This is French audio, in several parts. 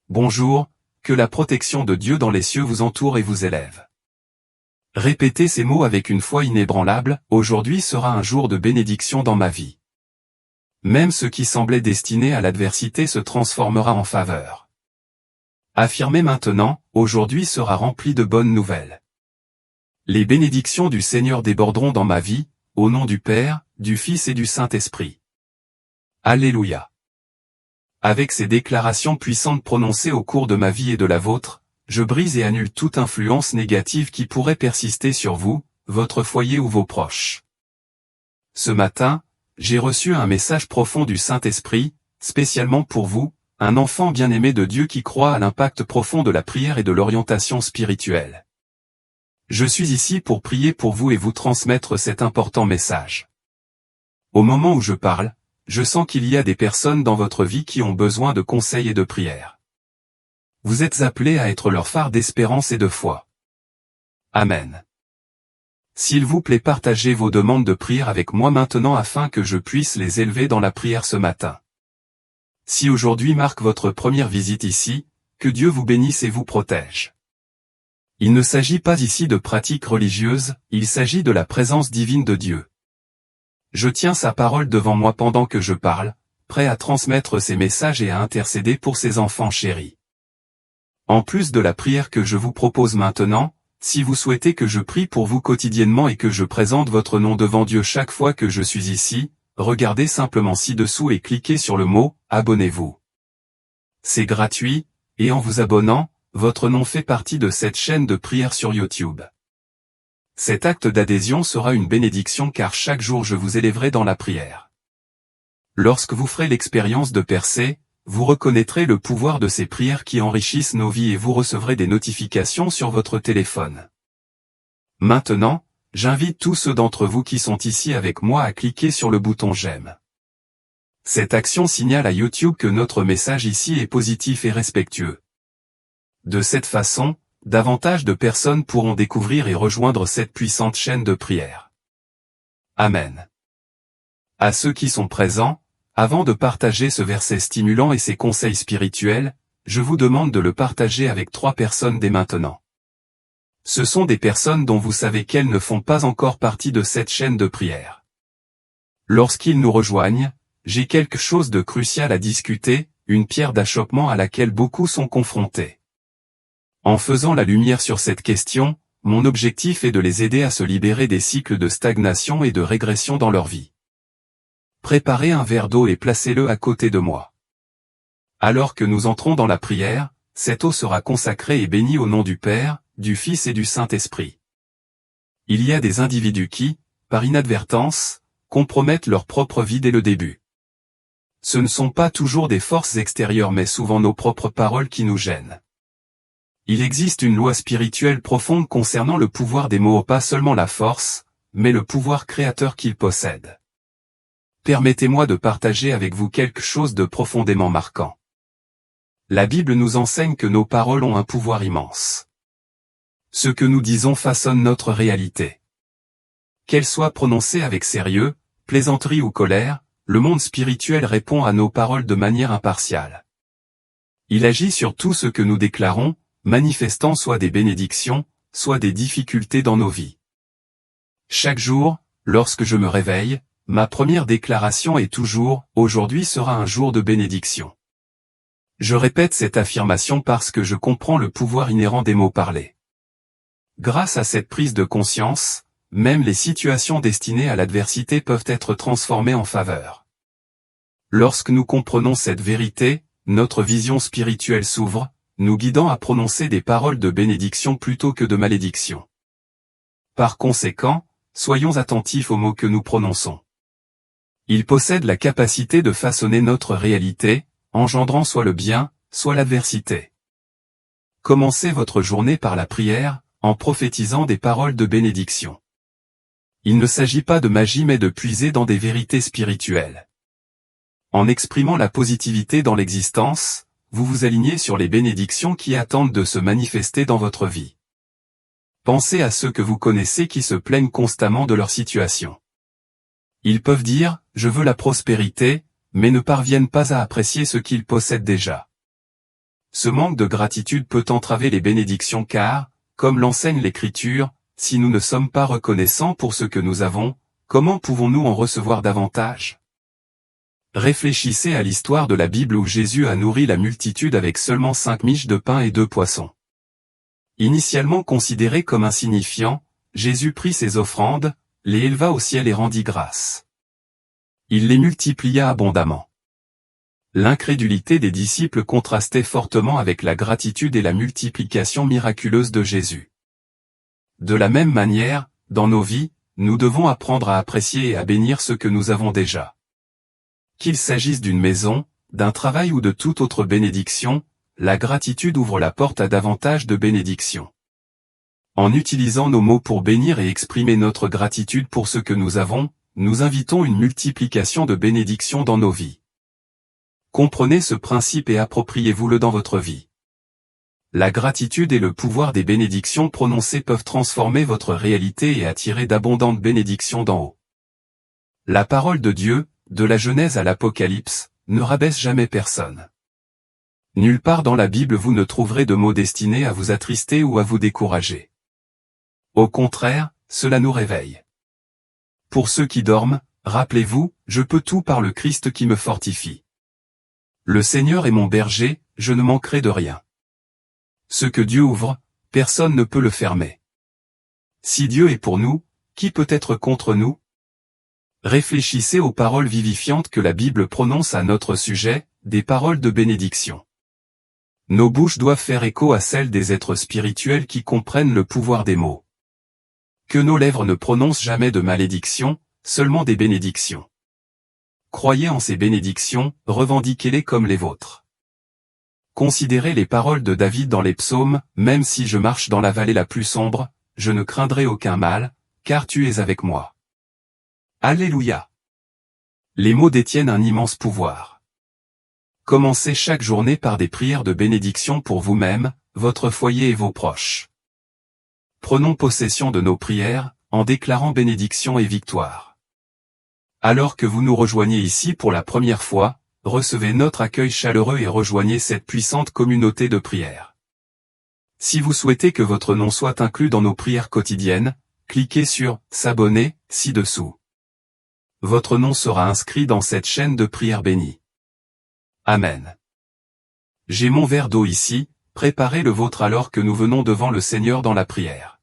bonjour, que la protection de Dieu dans les cieux vous entoure et vous élève. Répétez ces mots avec une foi inébranlable, aujourd'hui sera un jour de bénédiction dans ma vie. Même ce qui semblait destiné à l'adversité se transformera en faveur. Affirmez maintenant, aujourd'hui sera rempli de bonnes nouvelles. Les bénédictions du Seigneur déborderont dans ma vie, au nom du Père, du Fils et du Saint-Esprit. Alléluia. Avec ces déclarations puissantes prononcées au cours de ma vie et de la vôtre, je brise et annule toute influence négative qui pourrait persister sur vous, votre foyer ou vos proches. Ce matin, j'ai reçu un message profond du Saint-Esprit, spécialement pour vous, un enfant bien-aimé de Dieu qui croit à l'impact profond de la prière et de l'orientation spirituelle. Je suis ici pour prier pour vous et vous transmettre cet important message. Au moment où je parle, je sens qu'il y a des personnes dans votre vie qui ont besoin de conseils et de prières. Vous êtes appelés à être leur phare d'espérance et de foi. Amen. S'il vous plaît, partagez vos demandes de prière avec moi maintenant afin que je puisse les élever dans la prière ce matin. Si aujourd'hui marque votre première visite ici, que Dieu vous bénisse et vous protège. Il ne s'agit pas ici de pratiques religieuses, il s'agit de la présence divine de Dieu. Je tiens sa parole devant moi pendant que je parle, prêt à transmettre ses messages et à intercéder pour ses enfants chéris. En plus de la prière que je vous propose maintenant, si vous souhaitez que je prie pour vous quotidiennement et que je présente votre nom devant Dieu chaque fois que je suis ici, regardez simplement ci-dessous et cliquez sur le mot « Abonnez-vous ». C'est gratuit, et en vous abonnant, votre nom fait partie de cette chaîne de prière sur YouTube. Cet acte d'adhésion sera une bénédiction car chaque jour je vous élèverai dans la prière. Lorsque vous ferez l'expérience de percer, vous reconnaîtrez le pouvoir de ces prières qui enrichissent nos vies et vous recevrez des notifications sur votre téléphone. Maintenant, j'invite tous ceux d'entre vous qui sont ici avec moi à cliquer sur le bouton j'aime. Cette action signale à YouTube que notre message ici est positif et respectueux. De cette façon, davantage de personnes pourront découvrir et rejoindre cette puissante chaîne de prière. Amen. À ceux qui sont présents, avant de partager ce verset stimulant et ses conseils spirituels, je vous demande de le partager avec 3 personnes dès maintenant. Ce sont des personnes dont vous savez qu'elles ne font pas encore partie de cette chaîne de prière. Lorsqu'ils nous rejoignent, j'ai quelque chose de crucial à discuter, une pierre d'achoppement à laquelle beaucoup sont confrontés. En faisant la lumière sur cette question, mon objectif est de les aider à se libérer des cycles de stagnation et de régression dans leur vie. Préparez un verre d'eau et placez-le à côté de moi. Alors que nous entrons dans la prière, cette eau sera consacrée et bénie au nom du Père, du Fils et du Saint-Esprit. Il y a des individus qui, par inadvertance, compromettent leur propre vie dès le début. Ce ne sont pas toujours des forces extérieures mais souvent nos propres paroles qui nous gênent. Il existe une loi spirituelle profonde concernant le pouvoir des mots, pas seulement la force, mais le pouvoir créateur qu'ils possèdent. Permettez-moi de partager avec vous quelque chose de profondément marquant. La Bible nous enseigne que nos paroles ont un pouvoir immense. Ce que nous disons façonne notre réalité. Qu'elle soit prononcée avec sérieux, plaisanterie ou colère, le monde spirituel répond à nos paroles de manière impartiale. Il agit sur tout ce que nous déclarons, manifestant soit des bénédictions, soit des difficultés dans nos vies. Chaque jour, lorsque je me réveille, ma première déclaration est toujours « Aujourd'hui sera un jour de bénédiction ». Je répète cette affirmation parce que je comprends le pouvoir inhérent des mots parlés. Grâce à cette prise de conscience, même les situations destinées à l'adversité peuvent être transformées en faveur. Lorsque nous comprenons cette vérité, notre vision spirituelle s'ouvre, nous guidant à prononcer des paroles de bénédiction plutôt que de malédiction. Par conséquent, soyons attentifs aux mots que nous prononçons. Ils possèdent la capacité de façonner notre réalité, engendrant soit le bien, soit l'adversité. Commencez votre journée par la prière, en prophétisant des paroles de bénédiction. Il ne s'agit pas de magie mais de puiser dans des vérités spirituelles. En exprimant la positivité dans l'existence, vous vous alignez sur les bénédictions qui attendent de se manifester dans votre vie. Pensez à ceux que vous connaissez qui se plaignent constamment de leur situation. Ils peuvent dire « je veux la prospérité », mais ne parviennent pas à apprécier ce qu'ils possèdent déjà. Ce manque de gratitude peut entraver les bénédictions car, comme l'enseigne l'Écriture, si nous ne sommes pas reconnaissants pour ce que nous avons, comment pouvons-nous en recevoir davantage? Réfléchissez à l'histoire de la Bible où Jésus a nourri la multitude avec seulement 5 miches de pain et 2 poissons. Initialement considéré comme insignifiant, Jésus prit ses offrandes, les éleva au ciel et rendit grâce. Il les multiplia abondamment. L'incrédulité des disciples contrastait fortement avec la gratitude et la multiplication miraculeuse de Jésus. De la même manière, dans nos vies, nous devons apprendre à apprécier et à bénir ce que nous avons déjà. Qu'il s'agisse d'une maison, d'un travail ou de toute autre bénédiction, la gratitude ouvre la porte à davantage de bénédictions. En utilisant nos mots pour bénir et exprimer notre gratitude pour ce que nous avons, nous invitons une multiplication de bénédictions dans nos vies. Comprenez ce principe et appropriez-vous-le dans votre vie. La gratitude et le pouvoir des bénédictions prononcées peuvent transformer votre réalité et attirer d'abondantes bénédictions d'en haut. La parole de Dieu, de la Genèse à l'Apocalypse, ne rabaisse jamais personne. Nulle part dans la Bible vous ne trouverez de mots destinés à vous attrister ou à vous décourager. Au contraire, cela nous réveille. Pour ceux qui dorment, rappelez-vous, je peux tout par le Christ qui me fortifie. Le Seigneur est mon berger, je ne manquerai de rien. Ce que Dieu ouvre, personne ne peut le fermer. Si Dieu est pour nous, qui peut être contre nous? Réfléchissez aux paroles vivifiantes que la Bible prononce à notre sujet, des paroles de bénédiction. Nos bouches doivent faire écho à celles des êtres spirituels qui comprennent le pouvoir des mots. Que nos lèvres ne prononcent jamais de malédiction, seulement des bénédictions. Croyez en ces bénédictions, revendiquez-les comme les vôtres. Considérez les paroles de David dans les psaumes, même si je marche dans la vallée la plus sombre, je ne craindrai aucun mal, car tu es avec moi. Alléluia. Les mots détiennent un immense pouvoir. Commencez chaque journée par des prières de bénédiction pour vous-même, votre foyer et vos proches. Prenons possession de nos prières, en déclarant bénédiction et victoire. Alors que vous nous rejoignez ici pour la première fois, recevez notre accueil chaleureux et rejoignez cette puissante communauté de prière. Si vous souhaitez que votre nom soit inclus dans nos prières quotidiennes, cliquez sur « S'abonner » ci-dessous. Votre nom sera inscrit dans cette chaîne de prière bénie. Amen. J'ai mon verre d'eau ici, préparez le vôtre alors que nous venons devant le Seigneur dans la prière.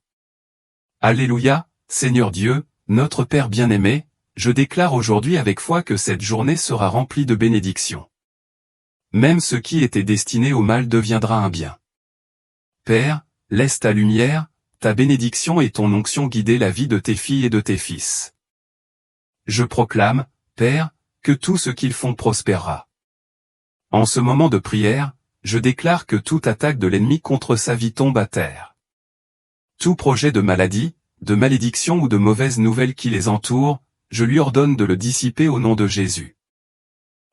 Alléluia, Seigneur Dieu, notre Père bien-aimé, je déclare aujourd'hui avec foi que cette journée sera remplie de bénédictions. Même ce qui était destiné au mal deviendra un bien. Père, laisse ta lumière, ta bénédiction et ton onction guider la vie de tes filles et de tes fils. Je proclame, Père, que tout ce qu'ils font prospérera. En ce moment de prière, je déclare que toute attaque de l'ennemi contre sa vie tombe à terre. Tout projet de maladie, de malédiction ou de mauvaises nouvelles qui les entourent, je lui ordonne de le dissiper au nom de Jésus.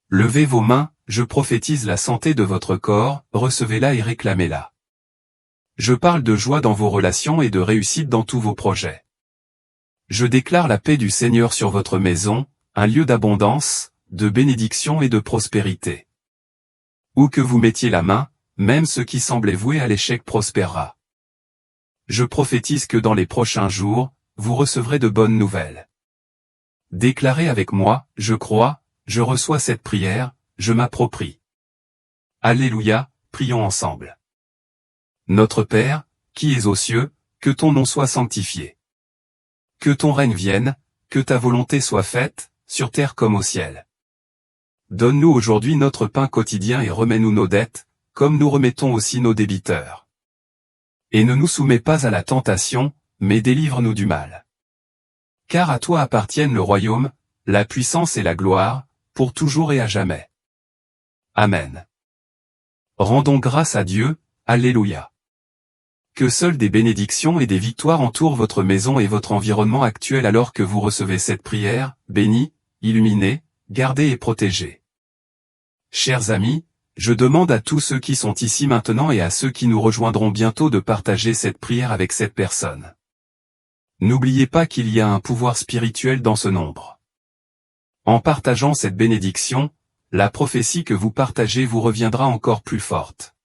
Levez vos mains, je prophétise la santé de votre corps, recevez-la et réclamez-la. Je parle de joie dans vos relations et de réussite dans tous vos projets. Je déclare la paix du Seigneur sur votre maison, un lieu d'abondance, de bénédiction et de prospérité. Où que vous mettiez la main, même ce qui semblait voué à l'échec prospérera. Je prophétise que dans les prochains jours, vous recevrez de bonnes nouvelles. Déclarez avec moi, je crois, je reçois cette prière, je m'approprie. Alléluia, prions ensemble. Notre Père, qui es aux cieux, que ton nom soit sanctifié. Que ton règne vienne, que ta volonté soit faite, sur terre comme au ciel. Donne-nous aujourd'hui notre pain quotidien et remets-nous nos dettes, comme nous remettons aussi nos débiteurs. Et ne nous soumets pas à la tentation, mais délivre-nous du mal. Car à toi appartiennent le royaume, la puissance et la gloire, pour toujours et à jamais. Amen. Rendons grâce à Dieu, Alléluia. Que seules des bénédictions et des victoires entourent votre maison et votre environnement actuel alors que vous recevez cette prière, bénie, illuminée, gardée et protégée. Chers amis, je demande à tous ceux qui sont ici maintenant et à ceux qui nous rejoindront bientôt de partager cette prière avec cette personne. N'oubliez pas qu'il y a un pouvoir spirituel dans ce nombre. En partageant cette bénédiction, la prophétie que vous partagez vous reviendra encore plus forte.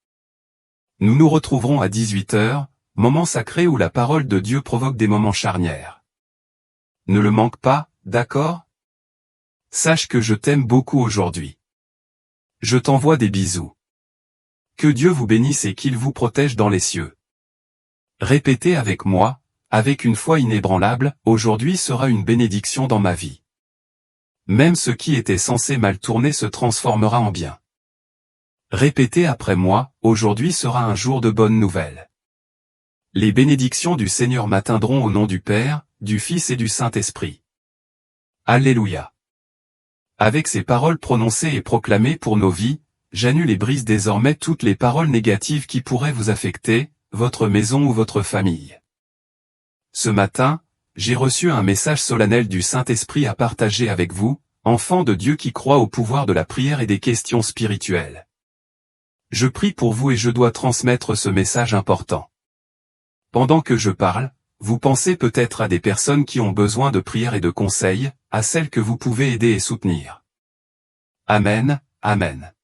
Nous nous retrouverons à 18h, moment sacré où la parole de Dieu provoque des moments charnières. Ne le manque pas, d'accord? Sache que je t'aime beaucoup aujourd'hui. Je t'envoie des bisous. Que Dieu vous bénisse et qu'il vous protège dans les cieux. Répétez avec moi, avec une foi inébranlable, aujourd'hui sera une bénédiction dans ma vie. Même ce qui était censé mal tourner se transformera en bien. Répétez après moi, aujourd'hui sera un jour de bonnes nouvelles. Les bénédictions du Seigneur m'atteindront au nom du Père, du Fils et du Saint-Esprit. Alléluia. Avec ces paroles prononcées et proclamées pour nos vies, j'annule et brise désormais toutes les paroles négatives qui pourraient vous affecter, votre maison ou votre famille. Ce matin, j'ai reçu un message solennel du Saint-Esprit à partager avec vous, enfants de Dieu qui croient au pouvoir de la prière et des questions spirituelles. Je prie pour vous et je dois transmettre ce message important. Pendant que je parle, vous pensez peut-être à des personnes qui ont besoin de prière et de conseils, à celles que vous pouvez aider et soutenir. Amen, Amen.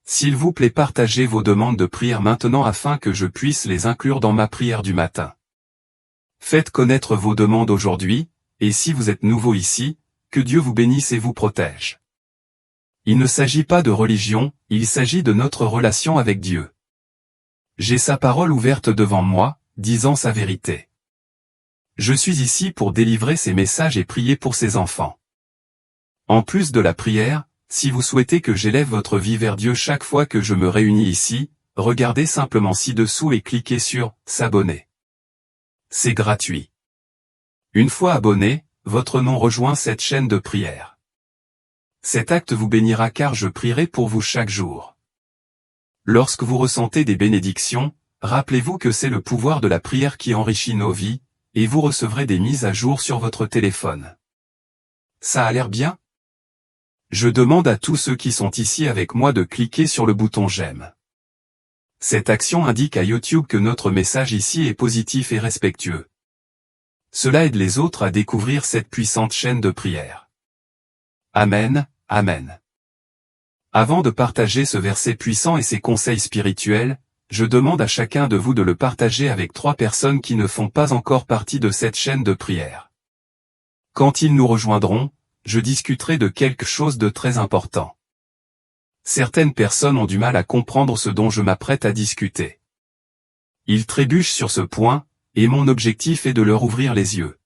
S'il vous plaît, partagez vos demandes de prière maintenant afin que je puisse les inclure dans ma prière du matin. Faites connaître vos demandes aujourd'hui, et si vous êtes nouveau ici, que Dieu vous bénisse et vous protège. Il ne s'agit pas de religion, il s'agit de notre relation avec Dieu. J'ai sa parole ouverte devant moi, disant sa vérité. Je suis ici pour délivrer ses messages et prier pour ses enfants. En plus de la prière, si vous souhaitez que j'élève votre vie vers Dieu chaque fois que je me réunis ici, regardez simplement ci-dessous et cliquez sur « S'abonner ». C'est gratuit. Une fois abonné, votre nom rejoint cette chaîne de prière. Cet acte vous bénira car je prierai pour vous chaque jour. Lorsque vous ressentez des bénédictions, rappelez-vous que c'est le pouvoir de la prière qui enrichit nos vies, et vous recevrez des mises à jour sur votre téléphone. Ça a l'air bien? Je demande à tous ceux qui sont ici avec moi de cliquer sur le bouton j'aime. Cette action indique à YouTube que notre message ici est positif et respectueux. Cela aide les autres à découvrir cette puissante chaîne de prière. Amen, Amen. Avant de partager ce verset puissant et ses conseils spirituels, je demande à chacun de vous de le partager avec 3 personnes qui ne font pas encore partie de cette chaîne de prière. Quand ils nous rejoindront, je discuterai de quelque chose de très important. Certaines personnes ont du mal à comprendre ce dont je m'apprête à discuter. Ils trébuchent sur ce point, et mon objectif est de leur ouvrir les yeux.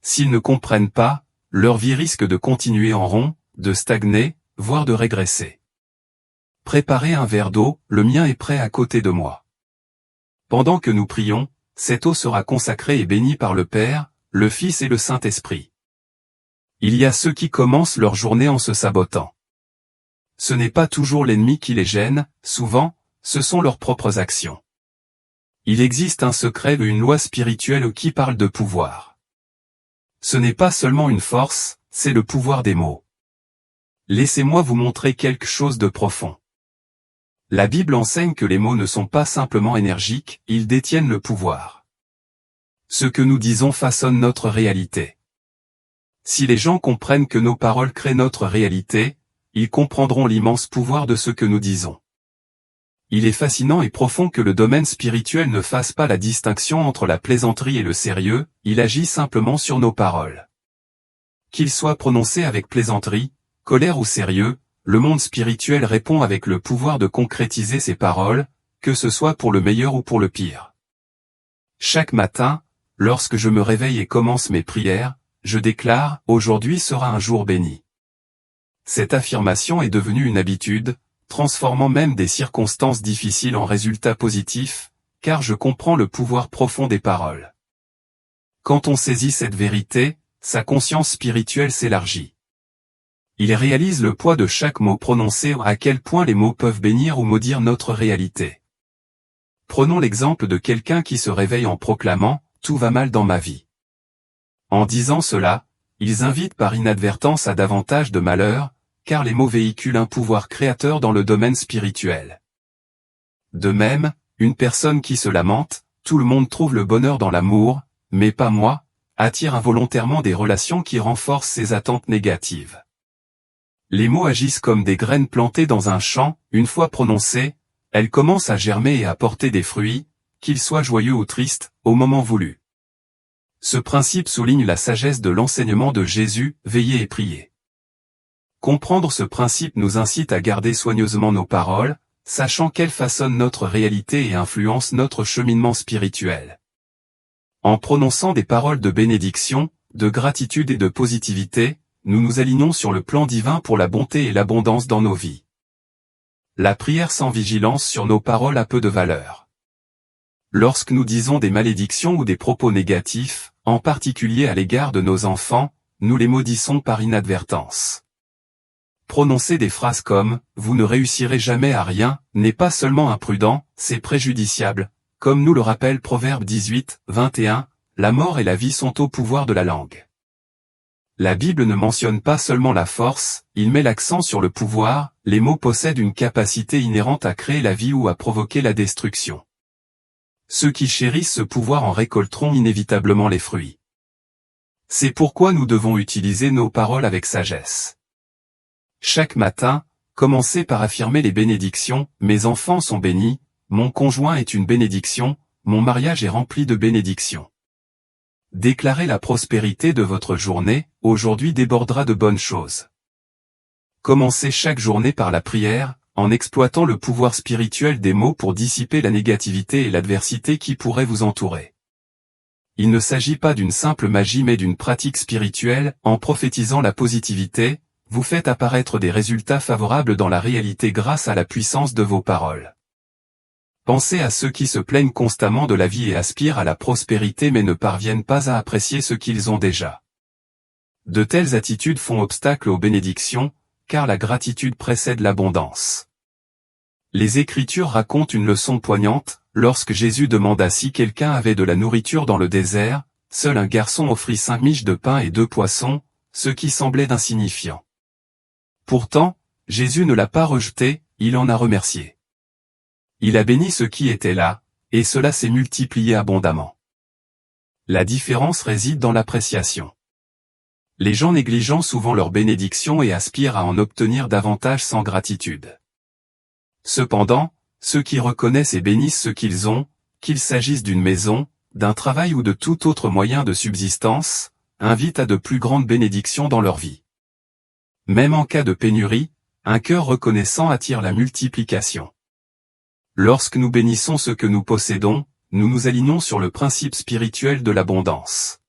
S'ils ne comprennent pas, leur vie risque de continuer en rond, de stagner, voire de régresser. Préparez un verre d'eau, le mien est prêt à côté de moi. Pendant que nous prions, cette eau sera consacrée et bénie par le Père, le Fils et le Saint-Esprit. Il y a ceux qui commencent leur journée en se sabotant. Ce n'est pas toujours l'ennemi qui les gêne, souvent, ce sont leurs propres actions. Il existe un secret ou une loi spirituelle qui parle de pouvoir. Ce n'est pas seulement une force, c'est le pouvoir des mots. Laissez-moi vous montrer quelque chose de profond. La Bible enseigne que les mots ne sont pas simplement énergiques, ils détiennent le pouvoir. Ce que nous disons façonne notre réalité. Si les gens comprennent que nos paroles créent notre réalité, ils comprendront l'immense pouvoir de ce que nous disons. Il est fascinant et profond que le domaine spirituel ne fasse pas la distinction entre la plaisanterie et le sérieux, il agit simplement sur nos paroles. Qu'ils soient prononcés avec plaisanterie, colère ou sérieux, le monde spirituel répond avec le pouvoir de concrétiser ses paroles, que ce soit pour le meilleur ou pour le pire. Chaque matin, lorsque je me réveille et commence mes prières, je déclare « Aujourd'hui sera un jour béni ». Cette affirmation est devenue une habitude, transformant même des circonstances difficiles en résultats positifs, car je comprends le pouvoir profond des paroles. Quand on saisit cette vérité, sa conscience spirituelle s'élargit. Il réalise le poids de chaque mot prononcé, à quel point les mots peuvent bénir ou maudire notre réalité. Prenons l'exemple de quelqu'un qui se réveille en proclamant « Tout va mal dans ma vie ». En disant cela, ils invitent par inadvertance à davantage de malheur, car les mots véhiculent un pouvoir créateur dans le domaine spirituel. De même, une personne qui se lamente, tout le monde trouve le bonheur dans l'amour, mais pas moi, attire involontairement des relations qui renforcent ses attentes négatives. Les mots agissent comme des graines plantées dans un champ, une fois prononcées, Elle commence à germer et à porter des fruits, qu'ils soient joyeux ou tristes, au moment voulu. Ce principe souligne la sagesse de l'enseignement de Jésus, veillez et priez. Comprendre ce principe nous incite à garder soigneusement nos paroles, sachant qu'elles façonnent notre réalité et influencent notre cheminement spirituel. En prononçant des paroles de bénédiction, de gratitude et de positivité, nous nous alignons sur le plan divin pour la bonté et l'abondance dans nos vies. La prière sans vigilance sur nos paroles a peu de valeur. Lorsque nous disons des malédictions ou des propos négatifs, en particulier à l'égard de nos enfants, nous les maudissons par inadvertance. Prononcer des phrases comme « vous ne réussirez jamais à rien » n'est pas seulement imprudent, c'est préjudiciable. Comme nous le rappelle Proverbe 18, 21, la mort et la vie sont au pouvoir de la langue. La Bible ne mentionne pas seulement la force, il met l'accent sur le pouvoir, les mots possèdent une capacité inhérente à créer la vie ou à provoquer la destruction. Ceux qui chérissent ce pouvoir en récolteront inévitablement les fruits. C'est pourquoi nous devons utiliser nos paroles avec sagesse. Chaque matin, commencez par affirmer les bénédictions, mes enfants sont bénis, mon conjoint est une bénédiction, mon mariage est rempli de bénédictions. Déclarez la prospérité de votre journée, aujourd'hui débordera de bonnes choses. Commencez chaque journée par la prière, en exploitant le pouvoir spirituel des mots pour dissiper la négativité et l'adversité qui pourraient vous entourer. Il ne s'agit pas d'une simple magie mais d'une pratique spirituelle, en prophétisant la positivité, vous faites apparaître des résultats favorables dans la réalité grâce à la puissance de vos paroles. Pensez à ceux qui se plaignent constamment de la vie et aspirent à la prospérité mais ne parviennent pas à apprécier ce qu'ils ont déjà. De telles attitudes font obstacle aux bénédictions, car la gratitude précède l'abondance. Les Écritures racontent une leçon poignante, lorsque Jésus demanda si quelqu'un avait de la nourriture dans le désert, seul un garçon offrit 5 miches de pain et 2 poissons, ce qui semblait insignifiant. Pourtant, Jésus ne l'a pas rejeté, il en a remercié. Il a béni ceux qui étaient là, et cela s'est multiplié abondamment. La différence réside dans l'appréciation. Les gens négligent souvent leur bénédiction et aspirent à en obtenir davantage sans gratitude. Cependant, ceux qui reconnaissent et bénissent ce qu'ils ont, qu'il s'agisse d'une maison, d'un travail ou de tout autre moyen de subsistance, invitent à de plus grandes bénédictions dans leur vie. Même en cas de pénurie, un cœur reconnaissant attire la multiplication. Lorsque nous bénissons ce que nous possédons, nous nous alignons sur le principe spirituel de l'abondance.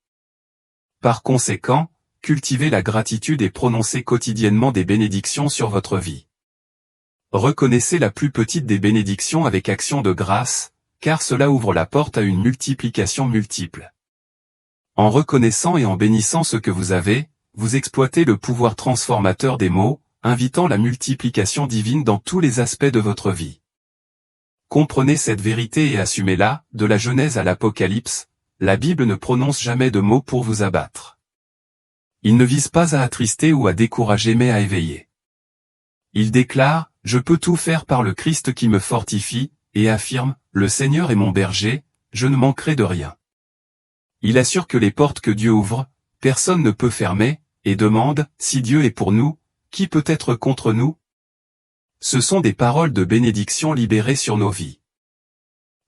Par conséquent, cultivez la gratitude et prononcez quotidiennement des bénédictions sur votre vie. Reconnaissez la plus petite des bénédictions avec action de grâce, car cela ouvre la porte à une multiplication multiple. En reconnaissant et en bénissant ce que vous avez, vous exploitez le pouvoir transformateur des mots, invitant la multiplication divine dans tous les aspects de votre vie. Comprenez cette vérité et assumez-la, de la Genèse à l'Apocalypse, la Bible ne prononce jamais de mots pour vous abattre. Il ne vise pas à attrister ou à décourager mais à éveiller. Il déclare, « Je peux tout faire par le Christ qui me fortifie », et affirme, « Le Seigneur est mon berger, je ne manquerai de rien ». Il assure que les portes que Dieu ouvre, personne ne peut fermer, et demande, « Si Dieu est pour nous, qui peut être contre nous ?» Ce sont des paroles de bénédiction libérées sur nos vies.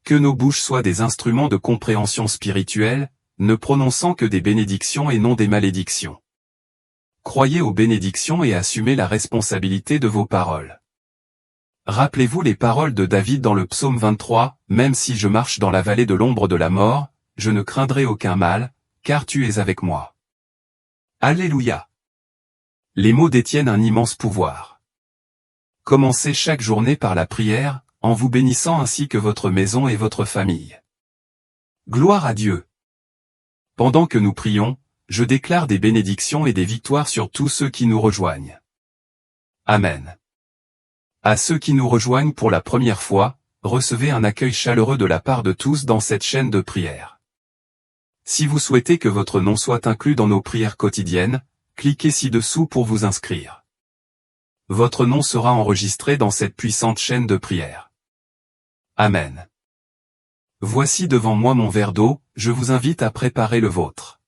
Que nos bouches soient des instruments de compréhension spirituelle, ne prononçant que des bénédictions et non des malédictions. Croyez aux bénédictions et assumez la responsabilité de vos paroles. Rappelez-vous les paroles de David dans le psaume 23, « Même si je marche dans la vallée de l'ombre de la mort, je ne craindrai aucun mal, car tu es avec moi. » Alléluia. Les mots détiennent un immense pouvoir. Commencez chaque journée par la prière, en vous bénissant ainsi que votre maison et votre famille. Gloire à Dieu. Pendant que nous prions, je déclare des bénédictions et des victoires sur tous ceux qui nous rejoignent. Amen. À ceux qui nous rejoignent pour la première fois, recevez un accueil chaleureux de la part de tous dans cette chaîne de prière. Si vous souhaitez que votre nom soit inclus dans nos prières quotidiennes, cliquez ci-dessous pour vous inscrire. Votre nom sera enregistré dans cette puissante chaîne de prière. Amen. Voici devant moi mon verre d'eau, je vous invite à préparer le vôtre.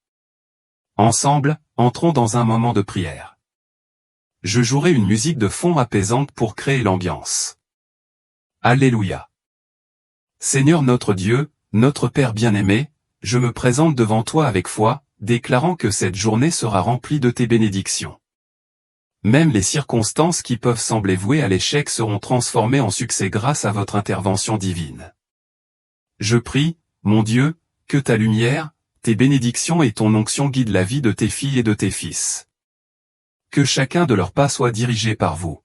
Ensemble, entrons dans un moment de prière. Je jouerai une musique de fond apaisante pour créer l'ambiance. Alléluia. Seigneur notre Dieu, notre Père bien-aimé, je me présente devant toi avec foi, déclarant que cette journée sera remplie de tes bénédictions. Même les circonstances qui peuvent sembler vouées à l'échec seront transformées en succès grâce à votre intervention divine. Je prie, mon Dieu, que ta lumière, tes bénédictions et ton onction guident la vie de tes filles et de tes fils. Que chacun de leurs pas soit dirigé par vous.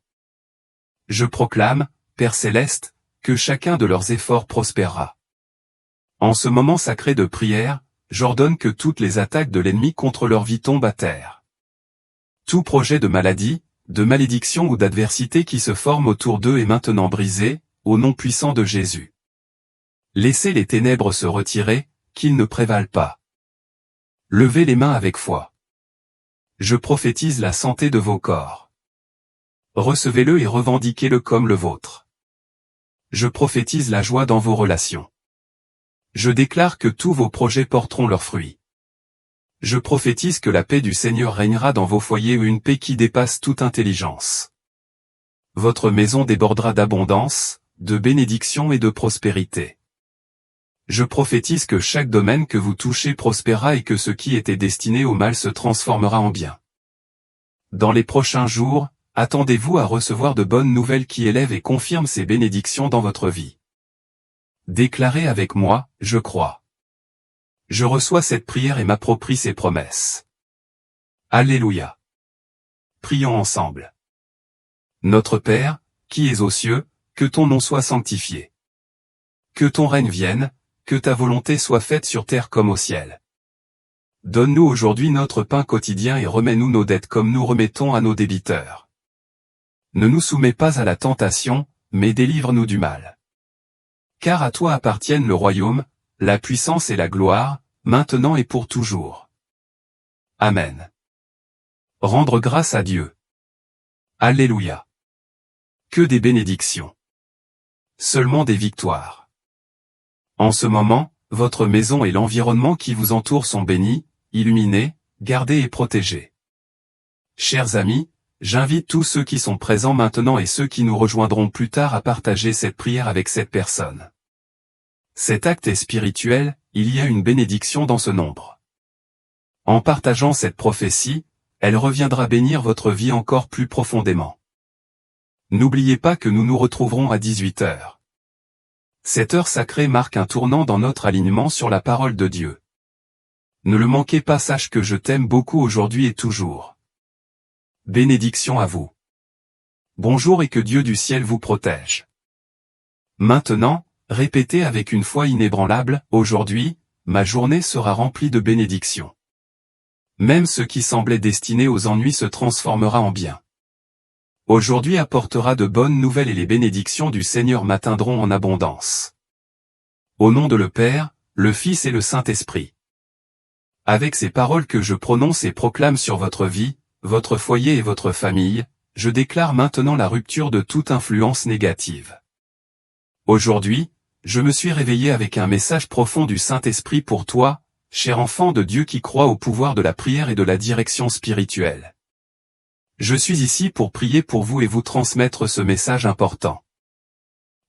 Je proclame, Père céleste, que chacun de leurs efforts prospérera. En ce moment sacré de prière, j'ordonne que toutes les attaques de l'ennemi contre leur vie tombent à terre. Tout projet de maladie, de malédiction ou d'adversité qui se forme autour d'eux est maintenant brisé, au nom puissant de Jésus. Laissez les ténèbres se retirer, qu'ils ne prévalent pas. Levez les mains avec foi. Je prophétise la santé de vos corps. Recevez-le et revendiquez-le comme le vôtre. Je prophétise la joie dans vos relations. Je déclare que tous vos projets porteront leurs fruits. Je prophétise que la paix du Seigneur régnera dans vos foyers, une paix qui dépasse toute intelligence. Votre maison débordera d'abondance, de bénédiction et de prospérité. Je prophétise que chaque domaine que vous touchez prospérera et que ce qui était destiné au mal se transformera en bien. Dans les prochains jours, attendez-vous à recevoir de bonnes nouvelles qui élèvent et confirment ces bénédictions dans votre vie. Déclarez avec moi, je crois. Je reçois cette prière et m'approprie ses promesses. Alléluia. Prions ensemble. Notre Père, qui es aux cieux, que ton nom soit sanctifié. Que ton règne vienne, que ta volonté soit faite sur terre comme au ciel. Donne-nous aujourd'hui notre pain quotidien et remets-nous nos dettes comme nous remettons à nos débiteurs. Ne nous soumets pas à la tentation, mais délivre-nous du mal. Car à toi appartiennent le royaume, la puissance et la gloire, maintenant et pour toujours. Amen. Rendre grâce à Dieu. Alléluia. Que des bénédictions. Seulement des victoires. En ce moment, votre maison et l'environnement qui vous entoure sont bénis, illuminés, gardés et protégés. Chers amis, j'invite tous ceux qui sont présents maintenant et ceux qui nous rejoindront plus tard à partager cette prière avec cette personne. Cet acte est spirituel, il y a une bénédiction dans ce nombre. En partageant cette prophétie, elle reviendra bénir votre vie encore plus profondément. N'oubliez pas que nous nous retrouverons à 18h. Cette heure sacrée marque un tournant dans notre alignement sur la parole de Dieu. Ne le manquez pas, sache que je t'aime beaucoup aujourd'hui et toujours. Bénédiction à vous. Bonjour et que Dieu du ciel vous protège. Maintenant, répétez avec une foi inébranlable, aujourd'hui, ma journée sera remplie de bénédictions. Même ce qui semblait destiné aux ennuis se transformera en bien. Aujourd'hui apportera de bonnes nouvelles et les bénédictions du Seigneur m'atteindront en abondance. Au nom de le Père, le Fils et le Saint-Esprit. Avec ces paroles que je prononce et proclame sur votre vie, votre foyer et votre famille, je déclare maintenant la rupture de toute influence négative. Aujourd'hui, je me suis réveillé avec un message profond du Saint-Esprit pour toi, cher enfant de Dieu qui croit au pouvoir de la prière et de la direction spirituelle. Je suis ici pour prier pour vous et vous transmettre ce message important.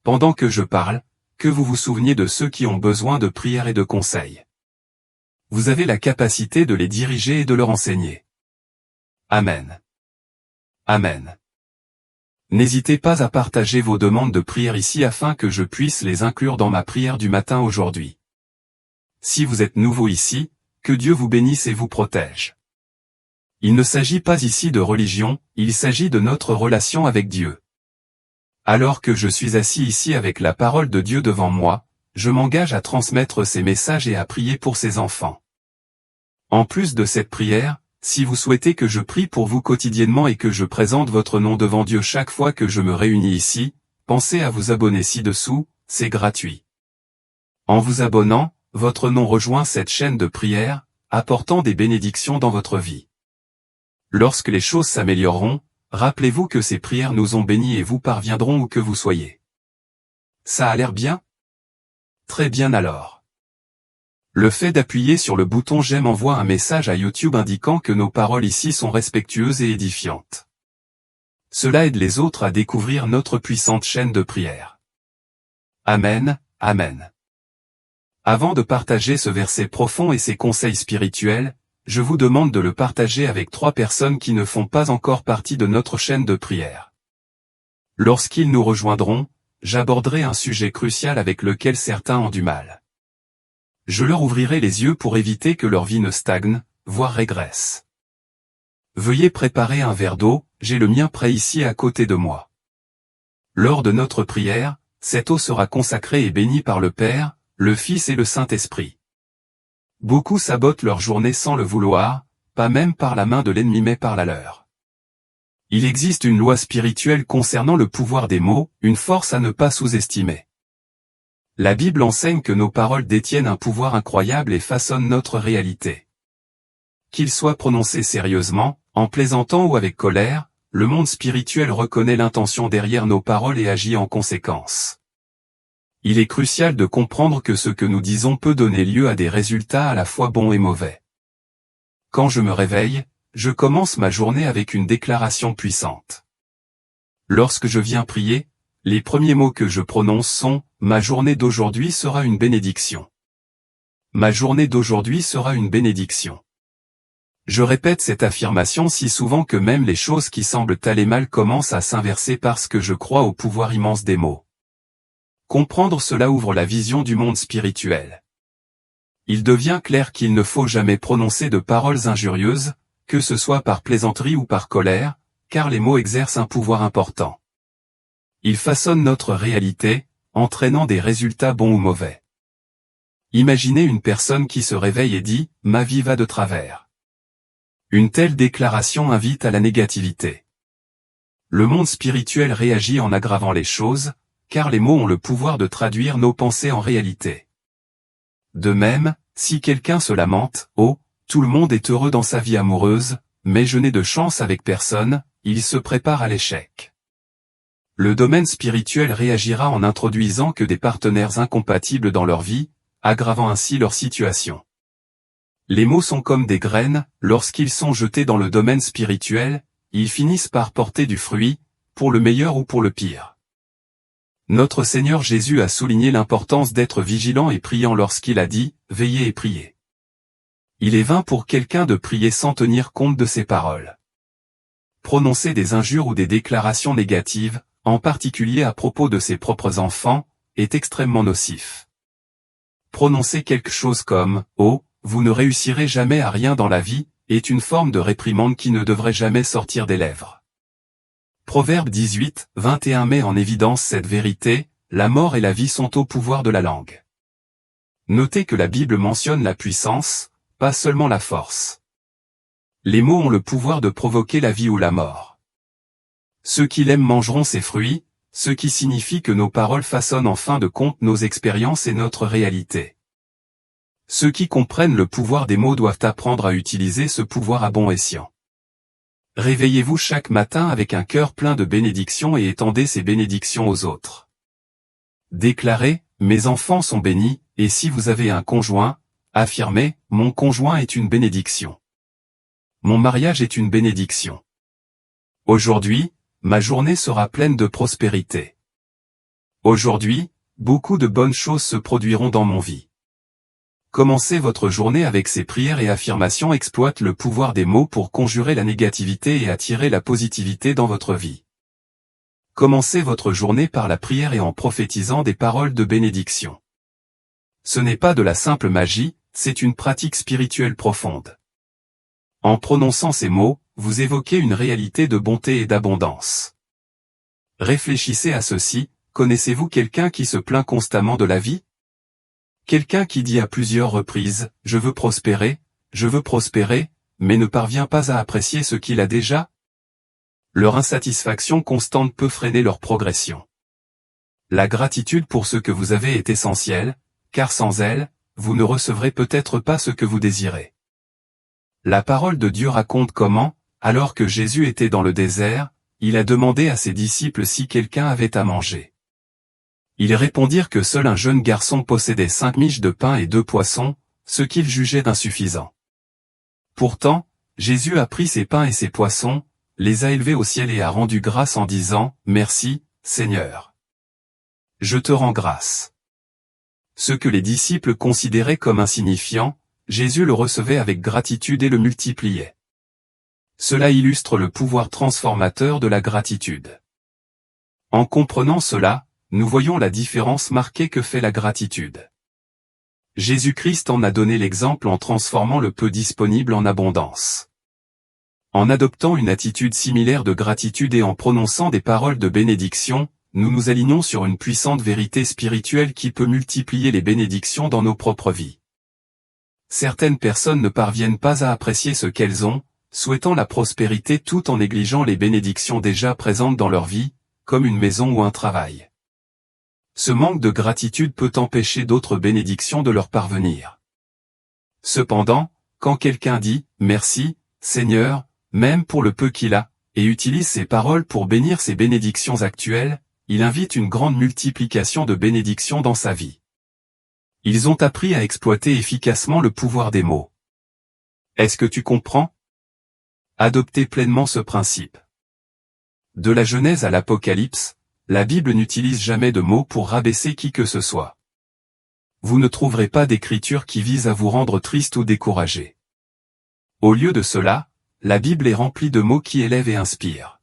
Pendant que je parle, que vous vous souveniez de ceux qui ont besoin de prière et de conseils. Vous avez la capacité de les diriger et de leur enseigner. Amen. Amen. N'hésitez pas à partager vos demandes de prière ici afin que je puisse les inclure dans ma prière du matin aujourd'hui. Si vous êtes nouveau ici, que Dieu vous bénisse et vous protège. Il ne s'agit pas ici de religion, il s'agit de notre relation avec Dieu. Alors que je suis assis ici avec la parole de Dieu devant moi, je m'engage à transmettre ces messages et à prier pour ses enfants. En plus de cette prière, si vous souhaitez que je prie pour vous quotidiennement et que je présente votre nom devant Dieu chaque fois que je me réunis ici, pensez à vous abonner ci-dessous, c'est gratuit. En vous abonnant, votre nom rejoint cette chaîne de prière, apportant des bénédictions dans votre vie. Lorsque les choses s'amélioreront, rappelez-vous que ces prières nous ont bénis et vous parviendront où que vous soyez. Ça a l'air bien? Très bien alors. Le fait d'appuyer sur le bouton j'aime envoie un message à YouTube indiquant que nos paroles ici sont respectueuses et édifiantes. Cela aide les autres à découvrir notre puissante chaîne de prière. Amen, Amen. Avant de partager ce verset profond et ses conseils spirituels, je vous demande de le partager avec 3 personnes qui ne font pas encore partie de notre chaîne de prière. Lorsqu'ils nous rejoindront, j'aborderai un sujet crucial avec lequel certains ont du mal. Je leur ouvrirai les yeux pour éviter que leur vie ne stagne, voire régresse. Veuillez préparer un verre d'eau, j'ai le mien prêt ici à côté de moi. Lors de notre prière, cette eau sera consacrée et bénie par le Père, le Fils et le Saint-Esprit. Beaucoup sabotent leur journée sans le vouloir, pas même par la main de l'ennemi mais par la leur. Il existe une loi spirituelle concernant le pouvoir des mots, une force à ne pas sous-estimer. La Bible enseigne que nos paroles détiennent un pouvoir incroyable et façonnent notre réalité. Qu'ils soient prononcés sérieusement, en plaisantant ou avec colère, le monde spirituel reconnaît l'intention derrière nos paroles et agit en conséquence. Il est crucial de comprendre que ce que nous disons peut donner lieu à des résultats à la fois bons et mauvais. Quand je me réveille, je commence ma journée avec une déclaration puissante. Lorsque je viens prier, les premiers mots que je prononce sont « Ma journée d'aujourd'hui sera une bénédiction ». Ma journée d'aujourd'hui sera une bénédiction. Je répète cette affirmation si souvent que même les choses qui semblent aller mal commencent à s'inverser parce que je crois au pouvoir immense des mots. Comprendre cela ouvre la vision du monde spirituel. Il devient clair qu'il ne faut jamais prononcer de paroles injurieuses, que ce soit par plaisanterie ou par colère, car les mots exercent un pouvoir important. Ils façonnent notre réalité, entraînant des résultats bons ou mauvais. Imaginez une personne qui se réveille et dit « Ma vie va de travers ». Une telle déclaration invite à la négativité. Le monde spirituel réagit en aggravant les choses, car les mots ont le pouvoir de traduire nos pensées en réalité. De même, si quelqu'un se lamente « Oh, tout le monde est heureux dans sa vie amoureuse, mais je n'ai de chance avec personne », il se prépare à l'échec. Le domaine spirituel réagira en introduisant que des partenaires incompatibles dans leur vie, aggravant ainsi leur situation. Les mots sont comme des graines, lorsqu'ils sont jetés dans le domaine spirituel, ils finissent par porter du fruit, pour le meilleur ou pour le pire. Notre Seigneur Jésus a souligné l'importance d'être vigilant et priant lorsqu'il a dit « Veillez et priez ». Il est vain pour quelqu'un de prier sans tenir compte de ses paroles. Prononcer des injures ou des déclarations négatives, en particulier à propos de ses propres enfants, est extrêmement nocif. Prononcer quelque chose comme « Oh, vous ne réussirez jamais à rien dans la vie » est une forme de réprimande qui ne devrait jamais sortir des lèvres. Proverbe 18, 21 met en évidence cette vérité, la mort et la vie sont au pouvoir de la langue. Notez que la Bible mentionne la puissance, pas seulement la force. Les mots ont le pouvoir de provoquer la vie ou la mort. Ceux qui l'aiment mangeront ses fruits, ce qui signifie que nos paroles façonnent en fin de compte nos expériences et notre réalité. Ceux qui comprennent le pouvoir des mots doivent apprendre à utiliser ce pouvoir à bon escient. Réveillez-vous chaque matin avec un cœur plein de bénédictions et étendez ces bénédictions aux autres. Déclarez, mes enfants sont bénis, et si vous avez un conjoint, affirmez, mon conjoint est une bénédiction. Mon mariage est une bénédiction. Aujourd'hui, ma journée sera pleine de prospérité. Aujourd'hui, beaucoup de bonnes choses se produiront dans mon vie. Commencez votre journée avec ces prières et affirmations exploitent le pouvoir des mots pour conjurer la négativité et attirer la positivité dans votre vie. Commencez votre journée par la prière et en prophétisant des paroles de bénédiction. Ce n'est pas de la simple magie, c'est une pratique spirituelle profonde. En prononçant ces mots, vous évoquez une réalité de bonté et d'abondance. Réfléchissez à ceci, connaissez-vous quelqu'un qui se plaint constamment de la vie? Quelqu'un qui dit à plusieurs reprises « Je veux prospérer », mais ne parvient pas à apprécier ce qu'il a déjà? Leur insatisfaction constante peut freiner leur progression. La gratitude pour ce que vous avez est essentielle, car sans elle, vous ne recevrez peut-être pas ce que vous désirez. La parole de Dieu raconte comment, alors que Jésus était dans le désert, il a demandé à ses disciples si quelqu'un avait à manger. Ils répondirent que seul un jeune garçon possédait 5 miches de pain et 2 poissons, ce qu'ils jugeaient d'insuffisant. Pourtant, Jésus a pris ces pains et ces poissons, les a élevés au ciel et a rendu grâce en disant « Merci, Seigneur. Je te rends grâce. Ce que les disciples considéraient comme insignifiant, Jésus le recevait avec gratitude et le multipliait. Cela illustre le pouvoir transformateur de la gratitude. En comprenant cela, nous voyons la différence marquée que fait la gratitude. Jésus-Christ en a donné l'exemple en transformant le peu disponible en abondance. En adoptant une attitude similaire de gratitude et en prononçant des paroles de bénédiction, nous nous alignons sur une puissante vérité spirituelle qui peut multiplier les bénédictions dans nos propres vies. Certaines personnes ne parviennent pas à apprécier ce qu'elles ont, souhaitant la prospérité tout en négligeant les bénédictions déjà présentes dans leur vie, comme une maison ou un travail. Ce manque de gratitude peut empêcher d'autres bénédictions de leur parvenir. Cependant, quand quelqu'un dit « Merci, Seigneur », même pour le peu qu'il a, et utilise ces paroles pour bénir ses bénédictions actuelles, il invite une grande multiplication de bénédictions dans sa vie. Ils ont appris à exploiter efficacement le pouvoir des mots. Est-ce que tu comprends? Adoptez pleinement ce principe. De la Genèse à l'Apocalypse, la Bible n'utilise jamais de mots pour rabaisser qui que ce soit. Vous ne trouverez pas d'écriture qui vise à vous rendre triste ou découragé. Au lieu de cela, la Bible est remplie de mots qui élèvent et inspirent.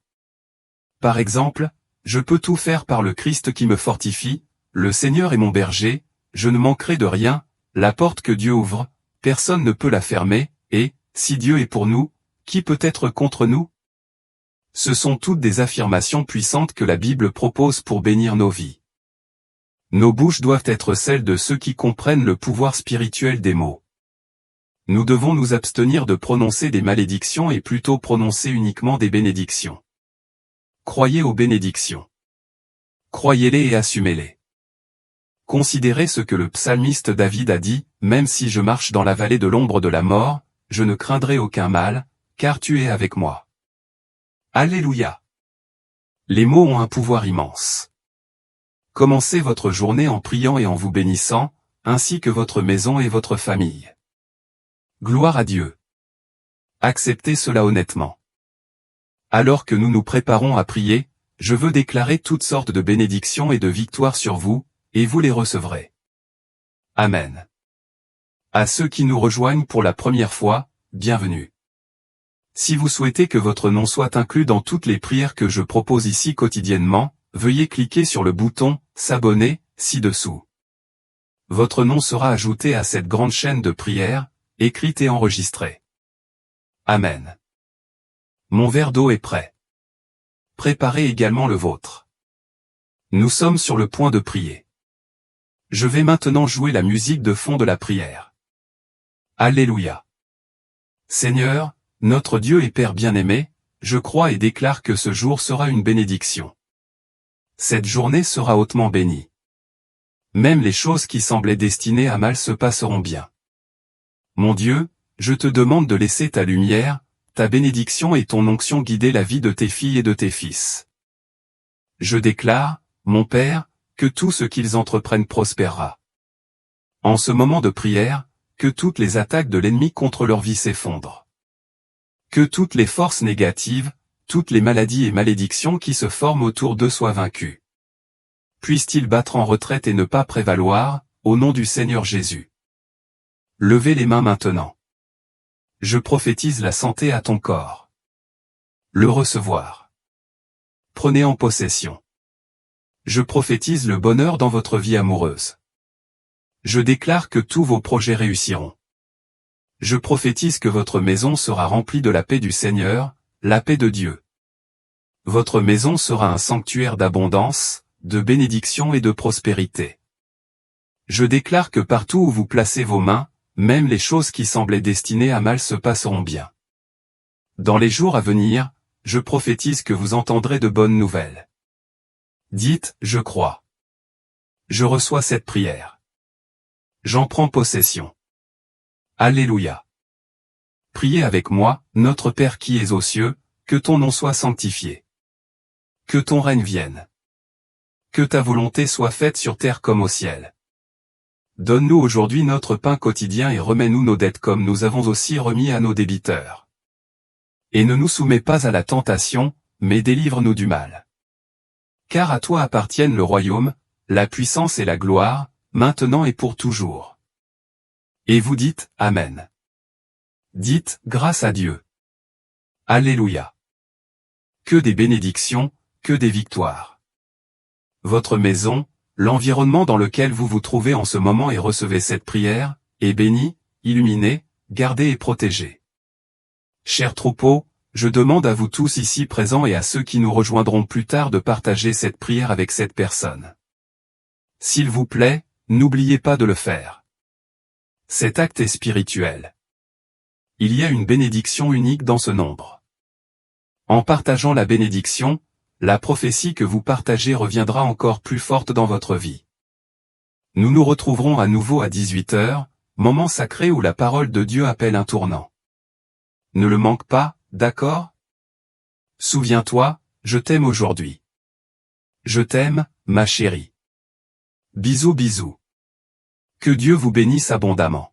Par exemple, je peux tout faire par le Christ qui me fortifie, le Seigneur est mon berger, je ne manquerai de rien, la porte que Dieu ouvre, personne ne peut la fermer, et, si Dieu est pour nous, qui peut être contre nous? Ce sont toutes des affirmations puissantes que la Bible propose pour bénir nos vies. Nos bouches doivent être celles de ceux qui comprennent le pouvoir spirituel des mots. Nous devons nous abstenir de prononcer des malédictions et plutôt prononcer uniquement des bénédictions. Croyez aux bénédictions. Croyez-les et assumez-les. Considérez ce que le psalmiste David a dit, « Même si je marche dans la vallée de l'ombre de la mort, je ne craindrai aucun mal, car tu es avec moi. » Alléluia. Les mots ont un pouvoir immense. Commencez votre journée en priant et en vous bénissant, ainsi que votre maison et votre famille. Gloire à Dieu. Acceptez cela honnêtement. Alors que nous nous préparons à prier, je veux déclarer toutes sortes de bénédictions et de victoires sur vous, et vous les recevrez. Amen. À ceux qui nous rejoignent pour la première fois, bienvenue. Si vous souhaitez que votre nom soit inclus dans toutes les prières que je propose ici quotidiennement, veuillez cliquer sur le bouton « S'abonner » ci-dessous. Votre nom sera ajouté à cette grande chaîne de prières, écrite et enregistrée. Amen. Mon verre d'eau est prêt. Préparez également le vôtre. Nous sommes sur le point de prier. Je vais maintenant jouer la musique de fond de la prière. Alléluia. Seigneur, notre Dieu et Père bien-aimé, je crois et déclare que ce jour sera une bénédiction. Cette journée sera hautement bénie. Même les choses qui semblaient destinées à mal se passeront bien. Mon Dieu, je te demande de laisser ta lumière, ta bénédiction et ton onction guider la vie de tes filles et de tes fils. Je déclare, mon Père, que tout ce qu'ils entreprennent prospérera. En ce moment de prière, que toutes les attaques de l'ennemi contre leur vie s'effondrent. Que toutes les forces négatives, toutes les maladies et malédictions qui se forment autour d'eux soient vaincues. Puissent-ils battre en retraite et ne pas prévaloir, au nom du Seigneur Jésus. Levez les mains maintenant. Je prophétise la santé à ton corps. Le recevoir. Prenez en possession. Je prophétise le bonheur dans votre vie amoureuse. Je déclare que tous vos projets réussiront. Je prophétise que votre maison sera remplie de la paix du Seigneur, la paix de Dieu. Votre maison sera un sanctuaire d'abondance, de bénédiction et de prospérité. Je déclare que partout où vous placez vos mains, même les choses qui semblaient destinées à mal se passeront bien. Dans les jours à venir, je prophétise que vous entendrez de bonnes nouvelles. Dites, je crois. Je reçois cette prière. J'en prends possession. Alléluia. Priez avec moi, notre Père qui es aux cieux, que ton nom soit sanctifié. Que ton règne vienne. Que ta volonté soit faite sur terre comme au ciel. Donne-nous aujourd'hui notre pain quotidien et remets-nous nos dettes comme nous avons aussi remis à nos débiteurs. Et ne nous soumets pas à la tentation, mais délivre-nous du mal. Car à toi appartiennent le royaume, la puissance et la gloire, maintenant et pour toujours. Et vous dites, Amen. Dites, grâce à Dieu. Alléluia. Que des bénédictions, que des victoires. Votre maison, l'environnement dans lequel vous vous trouvez en ce moment et recevez cette prière, est béni, illuminé, gardé et protégé. Chers troupeaux, je demande à vous tous ici présents et à ceux qui nous rejoindront plus tard de partager cette prière avec cette personne. S'il vous plaît, n'oubliez pas de le faire. Cet acte est spirituel. Il y a une bénédiction unique dans ce nombre. En partageant la bénédiction, la prophétie que vous partagez reviendra encore plus forte dans votre vie. Nous nous retrouverons à nouveau à 18 h, moment sacré où la parole de Dieu appelle un tournant. Ne le manque pas, d'accord? Souviens-toi, je t'aime aujourd'hui. Je t'aime, ma chérie. Bisous bisous. Que Dieu vous bénisse abondamment.